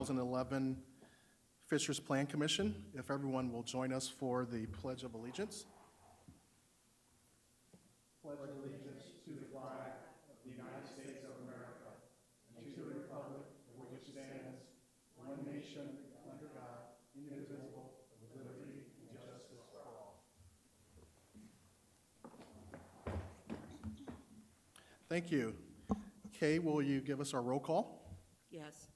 2011 Fisheries Plan Commission. If everyone will join us for the Pledge of Allegiance. Pledge allegiance to the flag of the United States of America and to the republic for which it stands, one nation, under God, indivisible, with liberty and justice for all. Thank you. Kay, will you give us our roll call? Yes.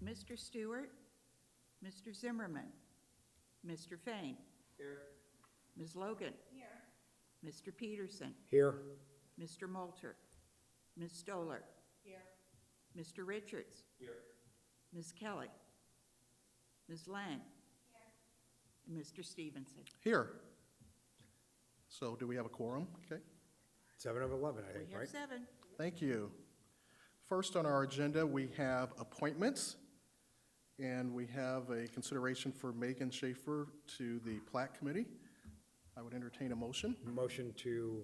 Mr. Stewart, Mr. Zimmerman, Mr. Fain. Here. Ms. Logan. Here. Mr. Peterson. Here. Mr. Moulter. Ms. Stoller. Here. Mr. Richards. Here. Ms. Kelly. Ms. Lang. Here. And Mr. Stevenson. Here. So do we have a quorum? Okay. 7 of 11, I think, We have right? 7. Thank you. First on our agenda, we have appointments, and we have a consideration for Megan Schaefer to the Plat Committee. I would entertain a motion. Motion to,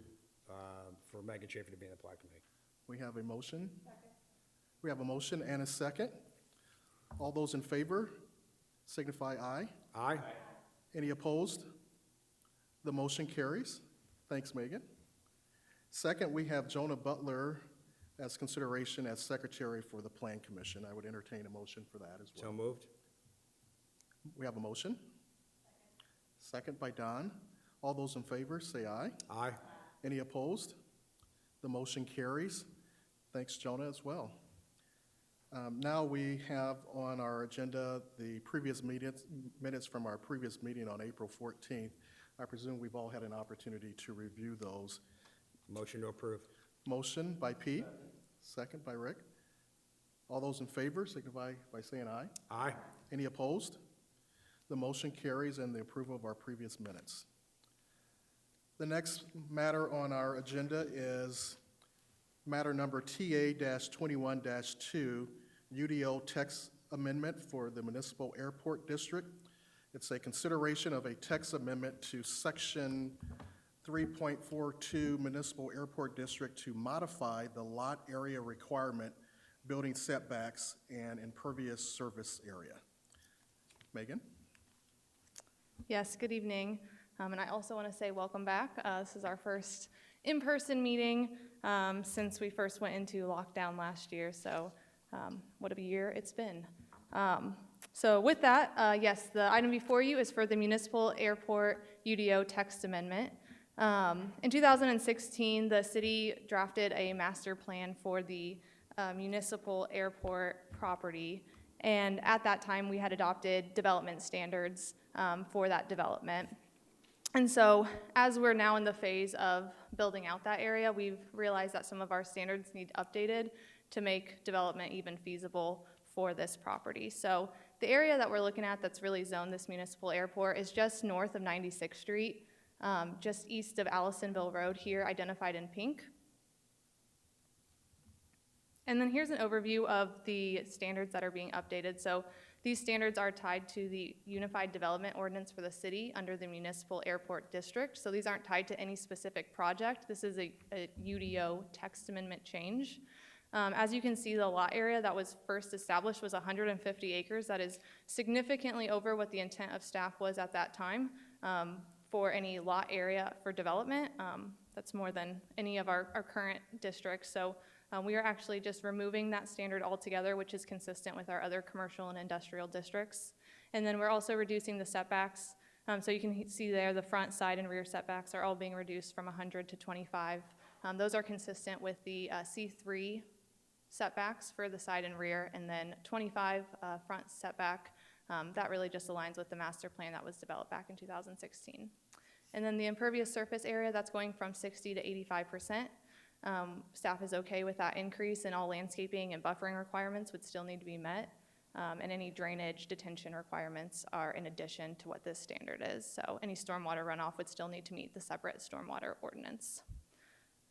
for Megan Schaefer to be in the Plat Committee. We have a motion. Second. We have a motion and a second. All those in favor signify aye. Aye. Any opposed? The motion carries. Thanks, Megan. Second, we have Jonah Butler as consideration as secretary for the Plan Commission. I would entertain a motion for that as well. So moved. We have a motion. Second by Don. All those in favor say aye. Aye. Any opposed? The motion carries. Thanks, Jonah, as well. Now we have on our agenda the previous minutes from our previous meeting on April 14th. I presume we've all had an opportunity to review those. Motion to approve. Motion by Pete, second by Rick. All those in favor signify by saying aye. Aye. Any opposed? The motion carries and the approval of our previous minutes. The next matter on our agenda is matter number TA-21-2, UDO text amendment for the Municipal Airport District. It's a consideration of a text amendment to section 3.42 Municipal Airport District to modify the lot area requirement, building setbacks, and impervious surface area. Megan? Yes, good evening. And I also want to say welcome back. This is our first in-person meeting since we first went into lockdown last year. So what a year it's been. So with that, yes, the item before you is for the Municipal Airport UDO text amendment. In 2016, the city drafted a master plan for the municipal airport property, and at that time, we had adopted development standards for that development. And so, as we're now in the phase of building out that area, we've realized that some of our standards need updated to make development even feasible for this property. So, the area that we're looking at that's really zoned this municipal airport is just north of 96th Street. Just east of Allisonville Road here, identified in pink. And then here's an overview of the standards that are being updated. So these standards are tied to the Unified Development Ordinance for the city under the Municipal Airport District. So these aren't tied to any specific project. This is a UDO text amendment change. As you can see, the lot area that was first established was 150 acres. That is significantly over what the intent of staff was at that time. For any lot area for development. That's more than any of our current districts. So we are actually just removing that standard altogether, which is consistent with our other commercial and industrial districts. And then we're also reducing the setbacks. So you can see there the front, side, and rear setbacks are all being reduced from 100 to 25. Those are consistent with the C3 setbacks for the side and rear, and then 25 front setback. That really just aligns with the master plan that was developed back in 2016. And then the impervious surface area, that's going from 60 to 85%. Staff is okay with that increase, and all landscaping and buffering requirements would still need to be met. And any drainage detention requirements are in addition to what this standard is. So any stormwater runoff would still need to meet the separate stormwater ordinance.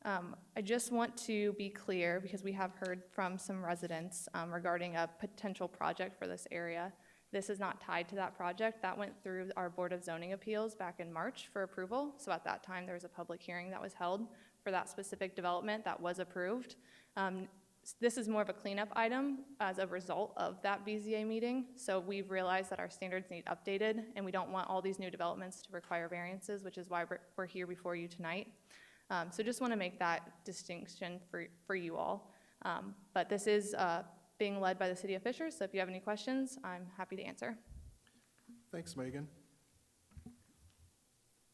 I just want to be clear, because we have heard from some residents regarding a potential project for this area. This is not tied to that project. That went through our Board of Zoning Appeals back in March for approval. So at that time, there was a public hearing that was held for that specific development that was approved. this is more of a cleanup item as a result of that BZA meeting. So we've realized that our standards need updated, and we don't want all these new developments to require variances, which is why we're here before you tonight. So just want to make that distinction for you all. But this is being led by the City of Fishers, so if you have any questions, I'm happy to answer. Thanks, Megan.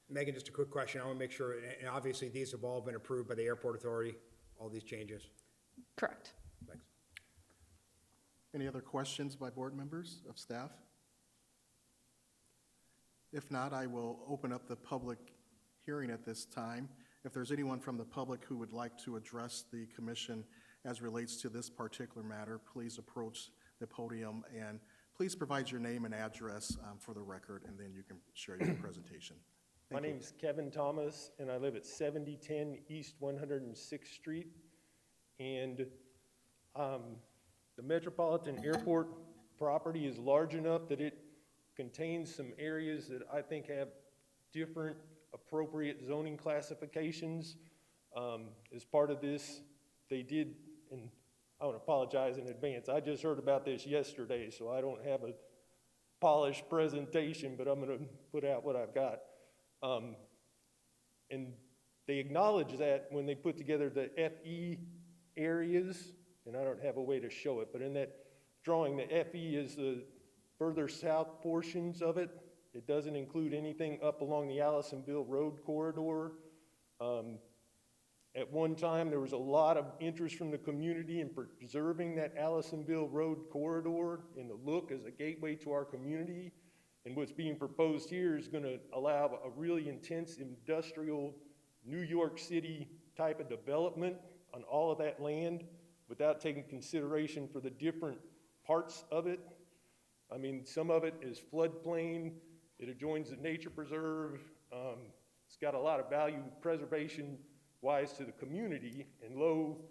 Megan, just a quick question. I want to make sure, and obviously these have all been approved by the airport authority, all these changes. Correct. Thanks. Any other questions by board members of staff? If not, I will open up the public hearing at this time. If there's anyone from the public who would like to address the commission as relates to this particular matter, please approach the podium and please provide your name and address for the record, and then you can share your presentation. My Thank you. name's Kevin Thomas, and I live at 7010 East 106th Street. And the Metropolitan Airport property is large enough that it contains some areas that I think have different appropriate zoning classifications. As part of this, they did, and I want to apologize in advance, I just heard about this yesterday, so I don't have a polished presentation, but I'm going to put out what I've got. And they acknowledge that when they put together the FE areas, and I don't have a way to show it, but in that drawing, the FE is the further south portions of it. It doesn't include anything up along the Allisonville Road corridor. At one time, there was a lot of interest from the community in preserving that Allisonville Road corridor and the look as a gateway to our community. And what's being proposed here is going to allow a really intense industrial New York City type of development on all of that land without taking consideration for the different parts of it. I mean, some of it is floodplain. It adjoins the nature preserve. It's got a lot of value preservation-wise to the community and low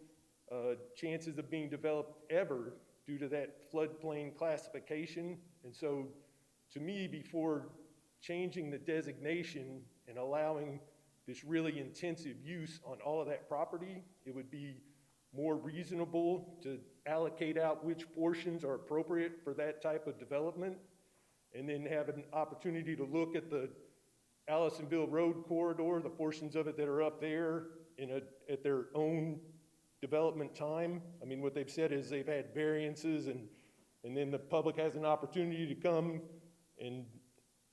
chances of being developed ever due to that floodplain classification. And so, to me, before changing the designation and allowing this really intensive use on all of that property, it would be more reasonable to allocate out which portions are appropriate for that type of development, and then have an opportunity to look at the Allisonville Road corridor, the portions of it that are up there at their own development time. I mean, what they've said is they've had variances, and then the public has an opportunity to come and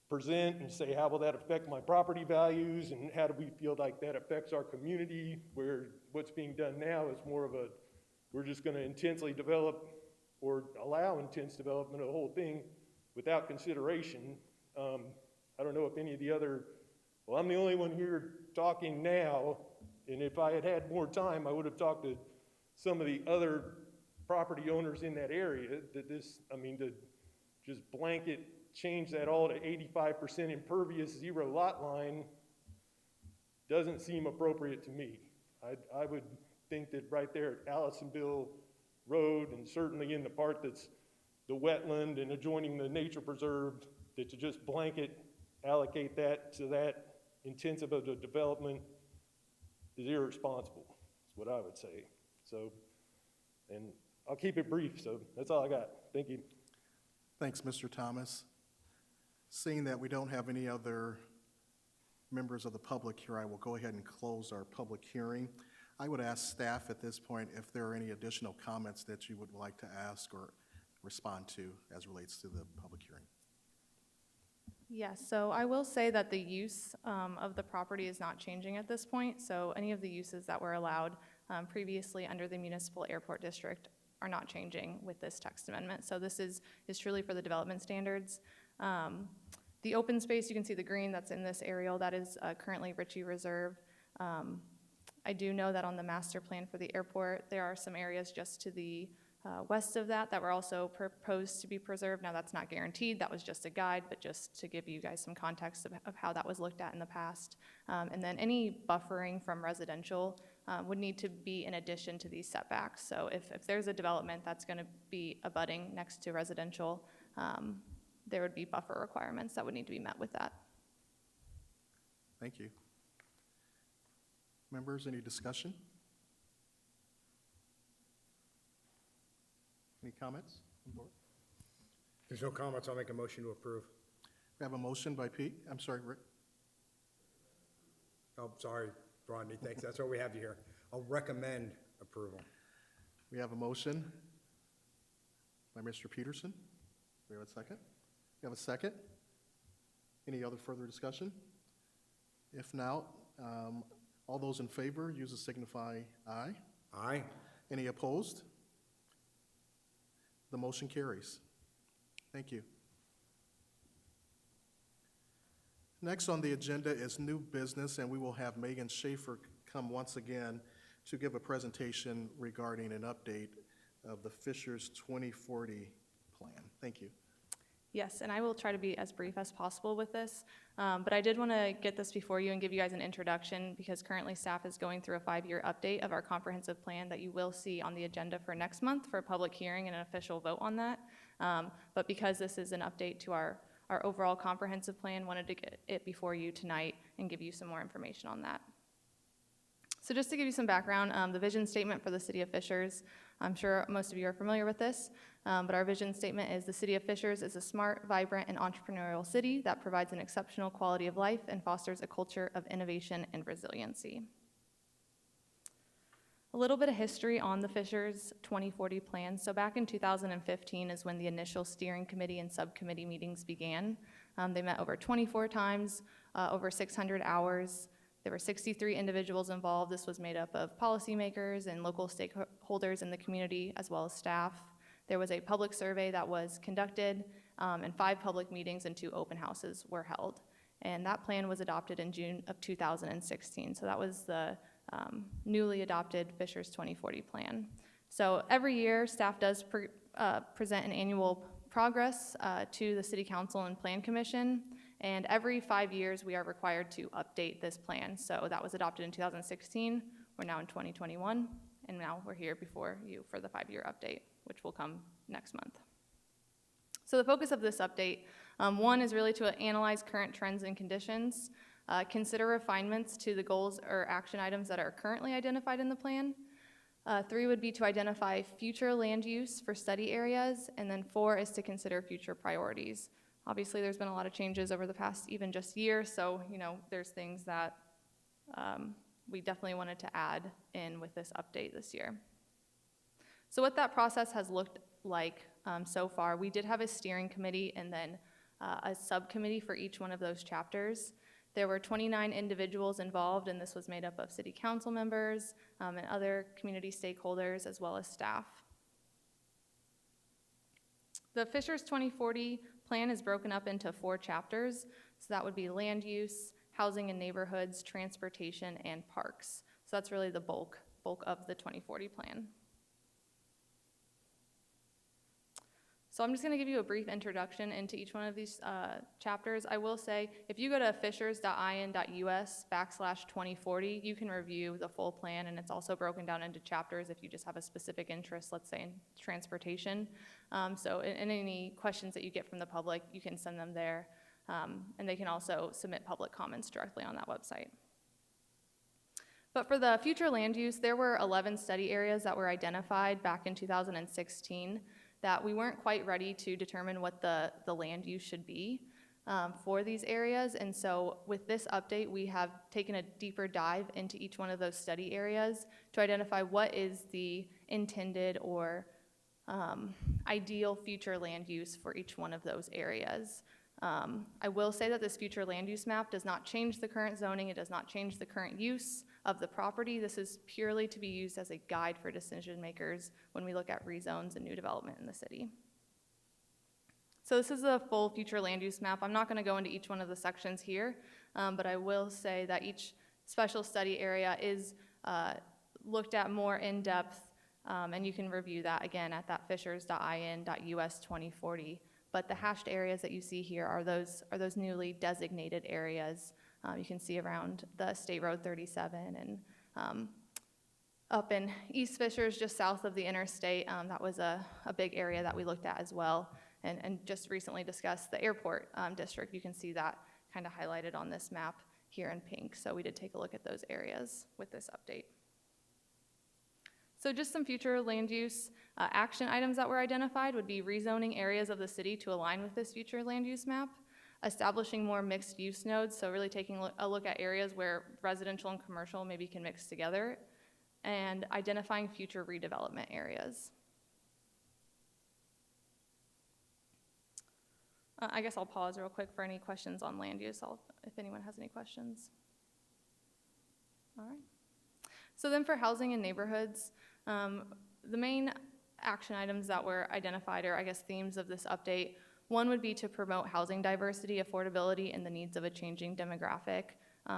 present and say, how will that affect my property values, and how do we feel like that affects our community, where what's being done now is more of a, we're just going to intensely develop or allow intense development of the whole thing without consideration. I don't know if any of the other, well, I'm the only one here talking now, and if I had had more time, I would have talked to some of the other property owners in that area that this, I mean, to just blanket change that all to 85% impervious, zero lot line doesn't seem appropriate to me. I would think that right there at Allisonville Road, and certainly in the part that's the wetland and adjoining the nature preserve, that to just blanket allocate that to that intensive of a development is irresponsible, is what I would say. So, and I'll keep it brief, so that's all I got. Thank you. Thanks, Mr. Thomas. Seeing that we don't have any other members of the public here, I will go ahead and close our public hearing. I would ask staff at this point if there are any additional comments that you would like to ask or respond to as relates to the public hearing. Yes, so I will say that the use of the property is not changing at this point. So any of the uses that were allowed previously under the Municipal Airport District are not changing with this text amendment. So this is truly for the development standards. The open space, you can see the green that's in this aerial, that is currently Ritchie Reserve. I do know that on the master plan for the airport, there are some areas just to the west of that were also proposed to be preserved. Now, that's not guaranteed. That was just a guide, but just to give you guys some context of how that was looked at in the past. And then any buffering from residential would need to be in addition to these setbacks. So if there's a development that's going to be abutting next to residential, there would be buffer requirements that would need to be met with that. Thank you. Members, any discussion? Any comments on board? There's no comments, I'll make a motion to approve. We have a motion by Pete, I'm sorry, Rick. Oh, sorry, Rodney, thanks, that's why we have you here. I'll recommend approval. We have a motion by Mr. Peterson. We have a second? We have a second? Any other further discussion? If not, all those in favor, use to signify aye. Aye. Any opposed? The motion carries. Thank you. Next on the agenda is new business, and we will have Megan Schaefer come once again to give a presentation regarding an update of the Fishers 2040 plan. Thank you. Yes, and I will try to be as brief as possible with this, but I did want to get this before you and give you guys an introduction because currently staff is going through a 5-year update of our comprehensive plan that you will see on the agenda for next month for a public hearing and an official vote on that. But because this is an update to our overall comprehensive plan, wanted to get it before you tonight and give you some more information on that. So just to give you some background, the vision statement for the City of Fishers, I'm sure most of you are familiar with this, but our vision statement is the City of Fishers is a smart, vibrant, and entrepreneurial city that provides an exceptional quality of life and fosters a culture of innovation and resiliency. A little bit of history on the Fishers 2040 plan. So back in 2015 is when the initial steering committee and subcommittee meetings began. They met over 24 times, over 600 hours. There were 63 individuals involved. This was made up of policymakers and local stakeholders in the community, as well as staff. There was a public survey that was conducted, and 5 public meetings and 2 open houses were held. And that plan was adopted in June of 2016. So that was the newly adopted Fishers 2040 plan. So every year, staff does present an annual progress to the City Council and Plan Commission. And every 5 years, we are required to update this plan. So that was adopted in 2016. We're now in 2021. And now we're here before you for the 5-year update, which will come next month. So the focus of this update, 1 is really to analyze current trends and conditions, consider refinements to the goals or action items that are currently identified in the plan. 3 would be to identify future land use for study areas, and then 4 is to consider future priorities. Obviously, there's been a lot of changes over the past even just year, so there's things that we definitely wanted to add in with this update this year. So what that process has looked like so far, we did have a steering committee and then a subcommittee for each one of those chapters. There were 29 individuals involved, and this was made up of city council members and other community stakeholders, as well as staff. The Fishers 2040 plan is broken up into 4 chapters. So that would be land use, housing and neighborhoods, transportation, and parks. So that's really the bulk of the 2040 plan. So I'm just going to give you a brief introduction into each one of these chapters. I will say, if you go to fishers.in.us/2040, you can review the full plan, and it's also broken down into chapters if you just have a specific interest, let's say in transportation. So in any questions that you get from the public, you can send them there, and they can also submit public comments directly on that website. But for the future land use, there were 11 study areas that were identified back in 2016 that we weren't quite ready to determine what the land use should be for these areas. And so with this update, we have taken a deeper dive into each one of those study areas to identify what is the intended or ideal future land use for each one of those areas. I will say that this future land use map does not change the current zoning. It does not change the current use of the property. This is purely to be used as a guide for decision makers when we look at rezones and new development in the city. So this is the full future land use map. I'm not going to go into each one of the sections here, but I will say that each special study area is looked at more in depth, and you can review that again at that fishers.in.us2040. But the hashed areas that you see here are those newly designated areas. You can see around the State Road 37 and up in East Fishers, just south of the interstate. That was a big area that we looked at as well, and just recently discussed the airport district. You can see that kind of highlighted on this map here in pink. So we did take a look at those areas with this update. So just some future land use action items that were identified would be rezoning areas of the city to align with this future land use map, establishing more mixed use nodes, so really taking a look at areas where residential and commercial maybe can mix together, and identifying future redevelopment areas. I guess I'll pause real quick for any questions on land use, if anyone has any questions. All right. So then for housing and neighborhoods, the main action items that were identified, or I guess themes of this update, one would be to promote housing diversity, affordability, and the needs of a changing demographic.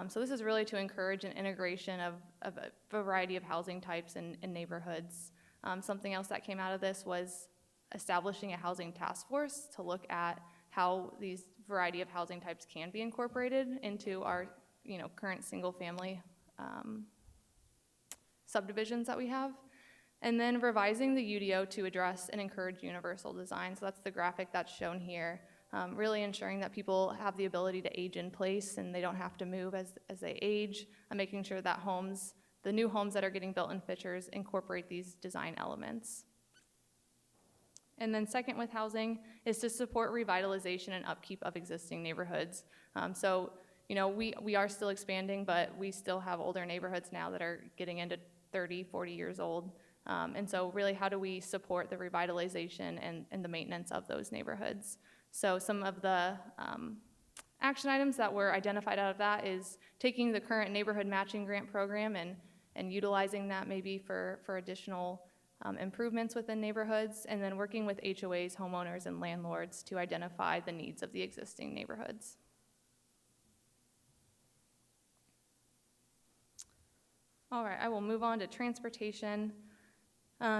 So this is really to encourage an integration of a variety of housing types in neighborhoods. Something else that came out of this was establishing a housing task force to look at how these variety of housing types can be incorporated into our current single-family subdivisions that we have. And then revising the UDO to address and encourage universal design. So that's the graphic that's shown here. Really ensuring that people have the ability to age in place and they don't have to move as they age, and making sure that the new homes that are getting built in Fishers incorporate these design elements. And then second with housing is to support revitalization and upkeep of existing neighborhoods. We are still expanding, but we still have older neighborhoods now that are getting into 30, 40 years old. And so really, how do we support the revitalization and the maintenance of those neighborhoods? So some of the action items that were identified out of that is taking the current neighborhood matching grant program and utilizing that maybe for additional improvements within neighborhoods, and then working with HOAs, homeowners, and landlords to identify the needs of the existing neighborhoods. All right, I will move on to transportation.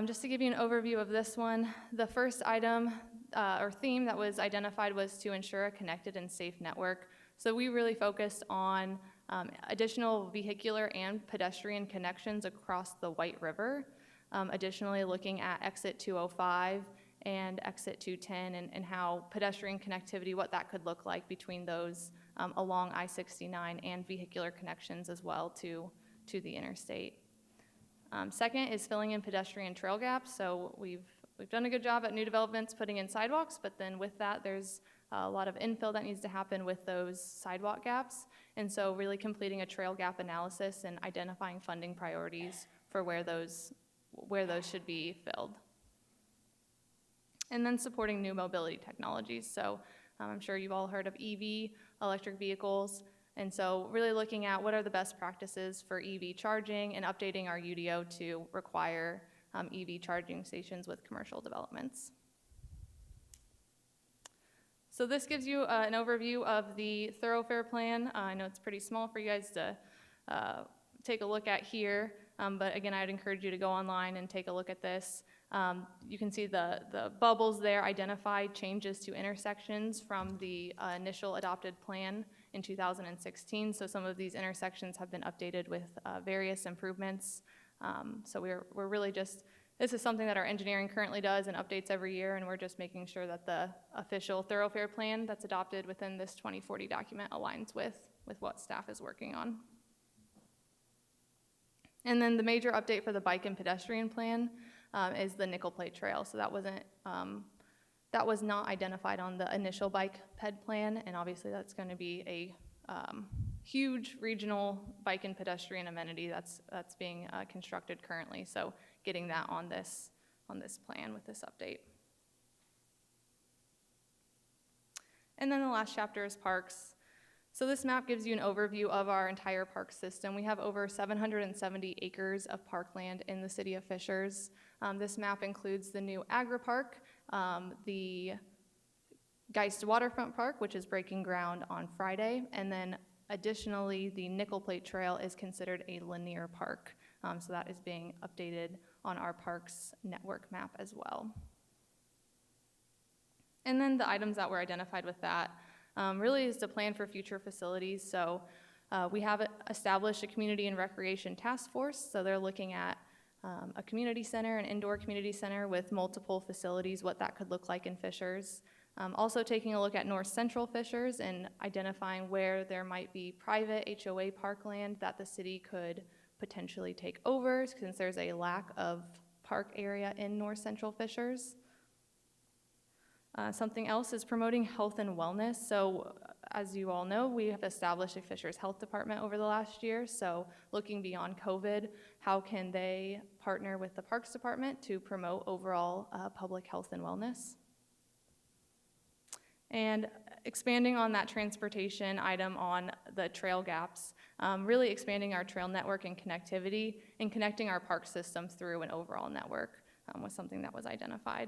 Just to give you an overview of this one, the first item or theme that was identified was to ensure a connected and safe network. So we really focused on additional vehicular and pedestrian connections across the White River. Additionally, looking at exit 205 and exit 210 and how pedestrian connectivity, what that could look like between those along I-69, and vehicular connections as well to the interstate. Second is filling in pedestrian trail gaps. So we've done a good job at new developments putting in sidewalks, but then with that there's a lot of infill that needs to happen with those sidewalk gaps. And so really completing a trail gap analysis and identifying funding priorities for where those should be filled. And then supporting new mobility technologies. So I'm sure you've all heard of EV, electric vehicles. And so really looking at what are the best practices for EV charging and updating our UDO to require EV charging stations with commercial developments. So this gives you an overview of the thoroughfare plan. I know it's pretty small for you guys to take a look at here, but again, I'd encourage you to go online and take a look at this. You can see the bubbles there identify changes to intersections from the initial adopted plan in 2016. So some of these intersections have been updated with various improvements. So we're really just, this is something that our engineering currently does and updates every year, and we're just making sure that the official thoroughfare plan that's adopted within this 2040 document aligns with what staff is working on. And then the major update for the bike and pedestrian plan is the nickel plate trail. So that was not identified on the initial bike ped plan, and obviously that's going to be a huge regional bike and pedestrian amenity that's being constructed currently. So getting that on this plan with this update. And then the last chapter is parks. So this map gives you an overview of our entire park system. We have over 770 acres of parkland in the city of Fishers. This map includes the new agri-park, the Geist Waterfront Park, which is breaking ground on Friday, and then additionally, the Nickel Plate Trail is considered a linear park. So that is being updated on our parks network map as well. And then the items that were identified with that really is to plan for future facilities. So we have established a community and recreation task force. So they're looking at a community center, an indoor community center with multiple facilities, what that could look like in Fishers. Also taking a look at North Central Fishers and identifying where there might be private HOA parkland that the city could potentially take over since there's a lack of park area in North Central Fishers. Something else is promoting health and wellness. So as you all know, we have established a Fishers Health Department over the last year. So looking beyond COVID, how can they partner with the Parks Department to promote overall public health and wellness? And expanding on that transportation item on the trail gaps, really expanding our trail network and connectivity and connecting our park system through an overall network was something that was identified.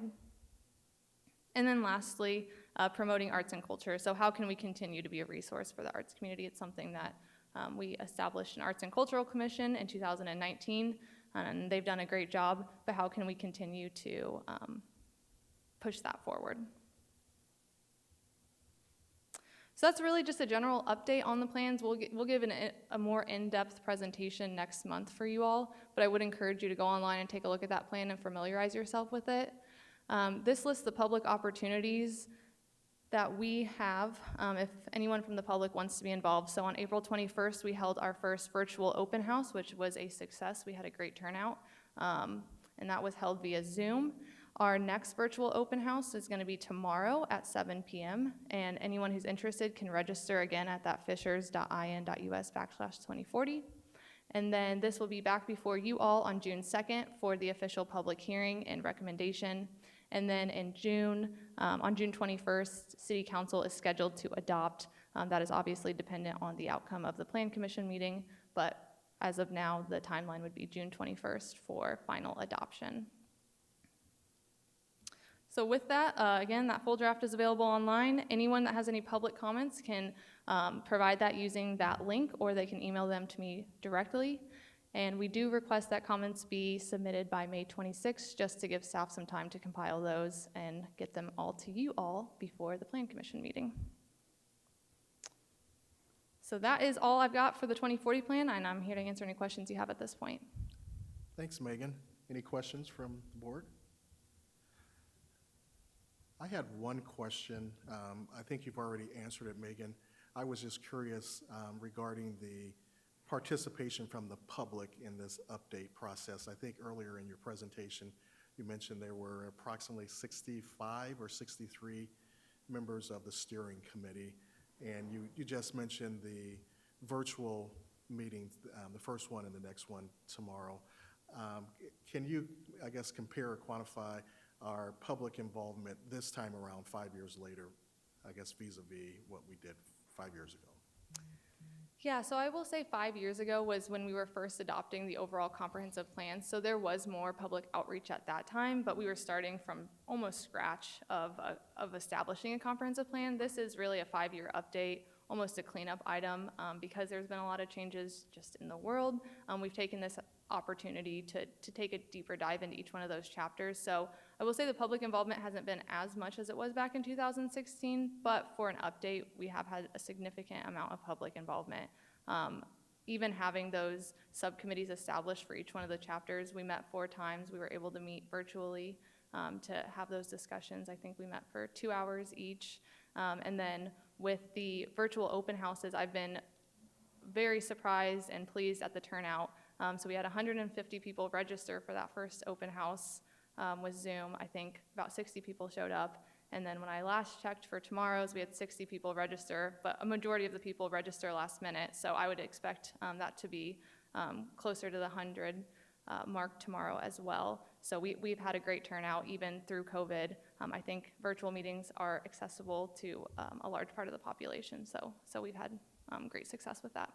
And then lastly, promoting arts and culture. So how can we continue to be a resource for the arts community? It's something that we established an Arts and Cultural Commission in 2019, and they've done a great job, but how can we continue to push that forward? So that's really just a general update on the plans. We'll give a more in-depth presentation next month for you all, but I would encourage you to go online and take a look at that plan and familiarize yourself with it. This lists the public opportunities that we have if anyone from the public wants to be involved. So on April 21st, we held our first virtual open house, which was a success. We had a great turnout, and that was held via Zoom. Our next virtual open house is going to be tomorrow at 7 p.m., and anyone who's interested can register again at that fishers.in.us/2040. And then this will be back before you all on June 2nd for the official public hearing and recommendation. And then in June, on June 21st, City Council is scheduled to adopt. That is obviously dependent on the outcome of the Plan Commission meeting, but as of now, the timeline would be June 21st for final adoption. So with that, again, that full draft is available online. Anyone that has any public comments can provide that using that link, or they can email them to me directly. And we do request that comments be submitted by May 26th, just to give staff some time to compile those and get them all to you all before the Plan Commission meeting. So that is all I've got for the 2040 plan, and I'm here to answer any questions you have at this point. Thanks, Megan. Any questions from the board? I had one question. I think you've already answered it, Megan. I was just curious regarding the participation from the public in this update process. I think earlier in your presentation, you mentioned there were approximately 65 or 63 members of the steering committee, and you just mentioned the virtual meetings, the first one and the next one tomorrow. Can you, I guess, compare or quantify our public involvement this time around 5 years later, I guess vis-a-vis what we did 5 years ago? Yeah, so I will say 5 years ago was when we were first adopting the overall comprehensive plan. So there was more public outreach at that time, but we were starting from almost scratch of establishing a comprehensive plan. This is really a 5-year update, almost a cleanup item, because there's been a lot of changes just in the world. We've taken this opportunity to take a deeper dive into each one of those chapters. So I will say the public involvement hasn't been as much as it was back in 2016, but for an update, we have had a significant amount of public involvement. Even having those subcommittees established for each one of the chapters, we met 4 times. We were able to meet virtually to have those discussions. I think we met for 2 hours each. And then with the virtual open houses, I've been very surprised and pleased at the turnout. So we had 150 people register for that first open house with Zoom. I think about 60 people showed up. And then when I last checked for tomorrow's, we had 60 people register, but a majority of the people register last minute. So I would expect that to be closer to the 100 mark tomorrow as well. So we've had a great turnout even through COVID. I think virtual meetings are accessible to a large part of the population. So we've had great success with that.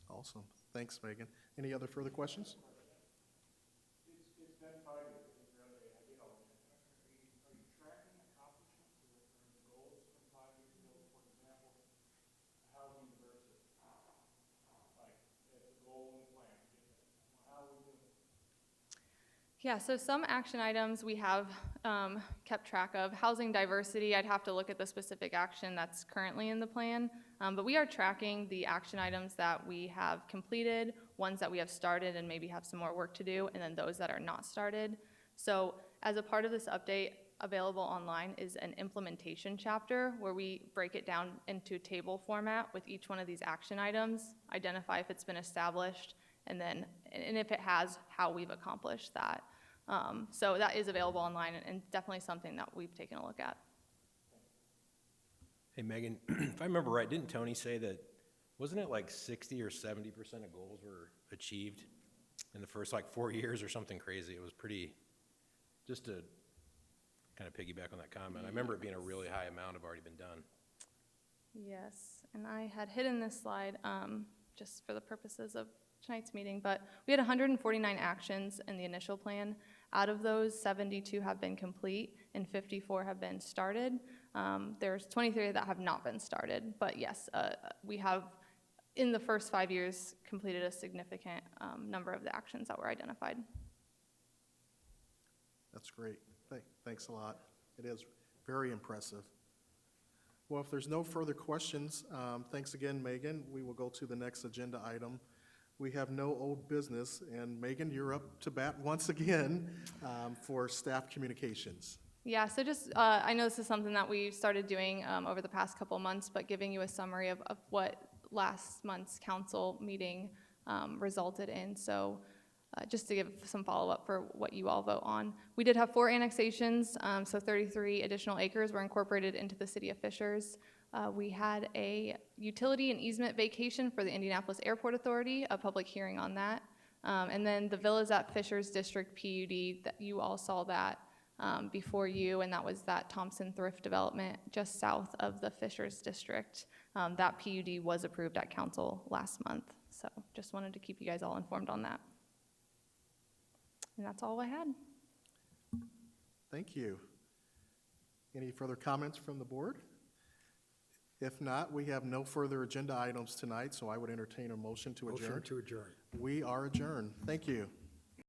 Awesome. Thanks, Megan. Any other further questions? It's been 5 years, really, I get all that. Are you tracking accomplishments or the goals from 5 years ago? For example, housing diversity, like as a goal and plan to get that. How are we doing? Yeah, so some action items we have kept track of. Housing diversity, I'd have to look at the specific action that's currently in the plan, but we are tracking the action items that we have completed, ones that we have started and maybe have some more work to do, and then those that are not started. So as a part of this update, available online is an implementation chapter where we break it down into table format with each one of these action items, identify if it's been established, and then, and if it has, how we've accomplished that. So that is available online and definitely something that we've taken a look at. Hey, Megan, if I remember right, didn't Tony say that, wasn't it like 60 or 70% of goals were achieved in the first like 4 years or something crazy? It was pretty, just to kind of piggyback on that comment, I remember it being a really high amount have already been done. Yes, and I had hidden this slide just for the purposes of tonight's meeting, but we had 149 actions in the initial plan. Out of those, 72 have been complete and 54 have been started. There's 23 that have not been started, but yes, we have, in the first 5 years, completed a significant number of the actions that were identified. That's great. Thanks a lot. It is very impressive. Well, if there's no further questions, thanks again, Megan. We will go to the next agenda item. We have no old business, and Megan, you're up to bat once again for staff communications. Yeah, so just, I know this is something that we started doing over the past couple months, but giving you a summary of what last month's council meeting resulted in. So just to give some follow-up for what you all vote on. We did have 4 annexations, so 33 additional acres were incorporated into the city of Fishers. We had a utility and easement vacation for the Indianapolis Airport Authority, a public hearing on that. And then the Villas at Fishers District PUD, that you all saw that before you, and that was that Thompson Thrift development just south of the Fishers District. That PUD was approved at council last month, so just wanted to keep you guys all informed on that. And that's all I had. Thank you. Any further comments from the board? If not, we have no further agenda items tonight, so I would entertain a motion to adjourn. Motion to adjourn. We are adjourned. Thank you.